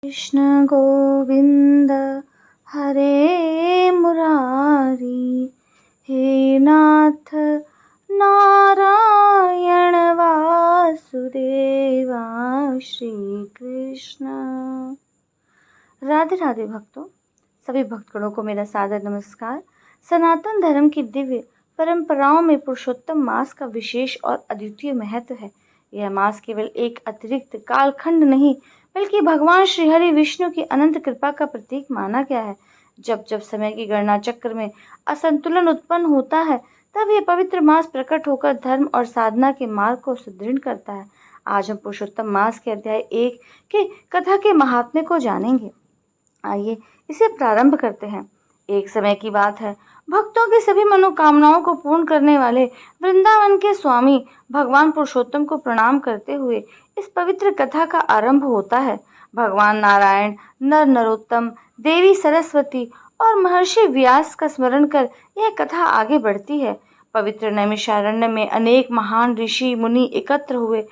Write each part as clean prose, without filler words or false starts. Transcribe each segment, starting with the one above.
कृष्ण गोविंद हरे मुरारी, हे नाथ नारायण वासुदेवा श्री कृष्ण। राधे राधे भक्तों, सभी भक्तगणों को मेरा सादर नमस्कार। सनातन धर्म की दिव्य परंपराओं में पुरुषोत्तम मास का विशेष और अद्वितीय महत्व है। यह मास केवल एक अतिरिक्त कालखंड नहीं, बल्कि भगवान श्री हरि विष्णु की अनंत कृपा का प्रतीक माना गया है। जब जब समय की गणना चक्र में असंतुलन उत्पन्न होता है, तब यह पवित्र मास प्रकट होकर धर्म और साधना के मार्ग को सुदृढ़ करता है। आज हम पुरुषोत्तम मास के अध्याय 1 की कथा के महात्म्य को जानेंगे। आइए इसे प्रारंभ करते हैं। एक समय की बात है, भक्तों की सभी मनोकामनाओं को पूर्ण करने वाले वृंदावन के स्वामी भगवान पुरुषोत्तम को प्रणाम करते हुए इस पवित्र कथा का आरंभ होता है। भगवान नारायण, नर नरोत्तम, देवी सरस्वती और महर्षि व्यास का स्मरण कर यह कथा आगे बढ़ती है। पवित्र नैमिषारण्य में अनेक महान ऋषि मुनि एकत्र हुए।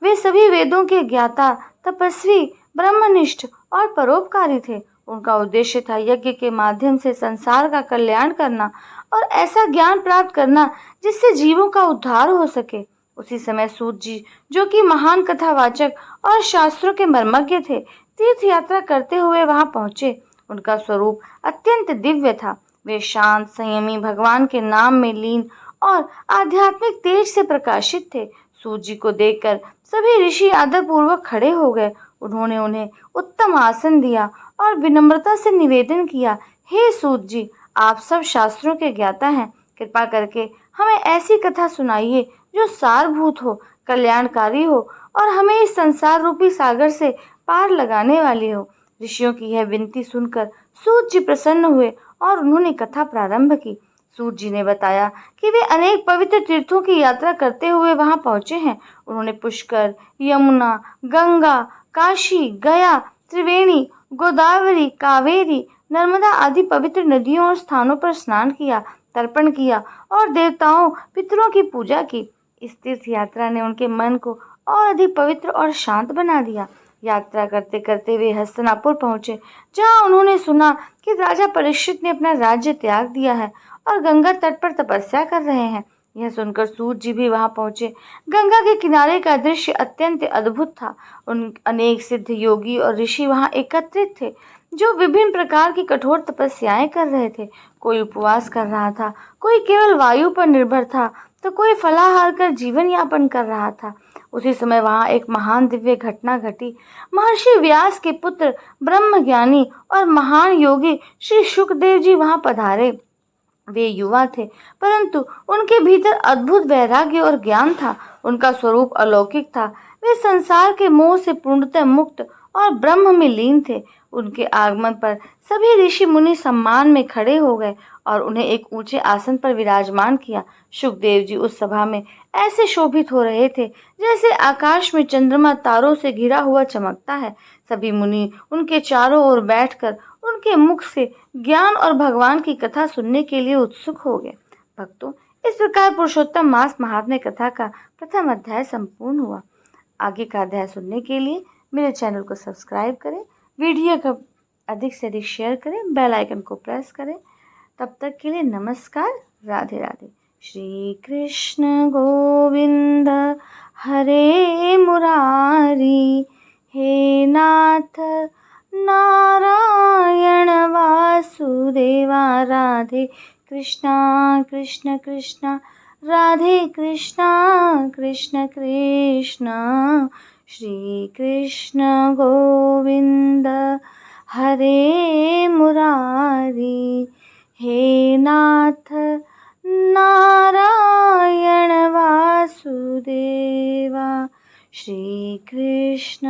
वे सभी वेदों के ज्ञाता, तपस्वी, ब्रह्मनिष्ठ और परोपकारी थे। उनका उद्देश्य था यज्ञ के माध्यम से संसार का कल्याण करना और ऐसा ज्ञान प्राप्त करना जिससे जीवों का उद्धार हो सके। उसी समय सूत जी, जो कि महान कथावाचक और शास्त्रों के मर्मज्ञ थे, तीर्थ यात्रा करते हुए वहां पहुंचे। उनका स्वरूप अत्यंत दिव्य था। वे शांत, संयमी, भगवान के नाम में लीन और आध्यात्मिक तेज से प्रकाशित थे। सूत जी को देखकर सभी ऋषि आदर पूर्वक खड़े हो गए। उन्होंने उन्हें उत्तम आसन दिया और विनम्रता से निवेदन किया, हे सूत जी, आप सब शास्त्रों के ज्ञाता हैं। कृपा करके हमें ऐसी कथा सुनाइए जो सारभूत हो, कल्याणकारी हो और हमें इस संसार रूपी सागर से पार लगाने वाली हो। ऋषियों की यह विनती सुनकर सूत जी प्रसन्न हुए और उन्होंने कथा प्रारंभ की। सूत जी ने बताया कि वे अनेक पवित्र तीर्थों की यात्रा करते हुए वहां पहुंचे हैं। उन्होंने पुष्कर, यमुना, गंगा, काशी, गया, त्रिवेणी, गोदावरी, कावेरी, नर्मदा आदि पवित्र नदियों और स्थानों पर स्नान किया, तर्पण किया और देवताओं, पितरों की पूजा की। इस तीर्थ यात्रा ने उनके मन को और अधिक पवित्र और शांत बना दिया। यात्रा करते करते वे हस्तिनापुर पहुंचे, जहां उन्होंने सुना कि राजा परीक्षित ने अपना राज्य त्याग दिया है और गंगा तट पर तपस्या कर रहे हैं। यह सुनकर सूत जी भी वहां पहुंचे। गंगा के किनारे का दृश्य अत्यंत अद्भुत था। उन अनेक सिद्ध योगी और ऋषि वहां एकत्रित थे, जो विभिन्न प्रकार की कठोर तपस्याएं कर रहे थे। कोई उपवास कर रहा था, कोई केवल वायु पर निर्भर था, तो कोई फलाहार कर जीवन यापन कर रहा था। उसी समय वहां एक महान दिव्य घटना घटी। महर्षि व्यास के पुत्र, ब्रह्मज्ञानी और महान योगी श्री शुकदेव जी वहां पधारे। वे युवा थे, परंतु उनके भीतर अद्भुत वैराग्य और ज्ञान था। उनका स्वरूप अलौकिक था। वे संसार के मोह से पूर्णतः मुक्त और ब्रह्म में लीन थे। उनके आगमन पर सभी ऋषि मुनि सम्मान में खड़े हो गए और उन्हें एक ऊंचे आसन पर विराजमान किया। शुकदेव जी उस सभा में ऐसे शोभित हो रहे थे जैसे आकाश में चंद्रमा तारों से घिरा हुआ चमकता है। सभी मुनि उनके चारों ओर बैठकर उनके मुख से ज्ञान और भगवान की कथा सुनने के लिए उत्सुक हो गए। भक्तों, इस प्रकार पुरुषोत्तम मास महात्म्य कथा का प्रथम अध्याय संपूर्ण हुआ। आगे का अध्याय सुनने के लिए मेरे चैनल को सब्सक्राइब करें, वीडियो को अधिक से अधिक शेयर करें, बेल आइकन को प्रेस करें। तब तक के लिए नमस्कार, राधे राधे। श्री कृष्ण गोविंद हरे मुरारी, हे नाथ नारायण वासुदेवा। राधे कृष्णा कृष्ण कृष्ण, राधे कृष्णा कृष्ण कृष्ण। श्री कृष्ण गोविंद हरे मुरारी, हे नाथ नारायण वासुदेवा। श्री कृष्ण।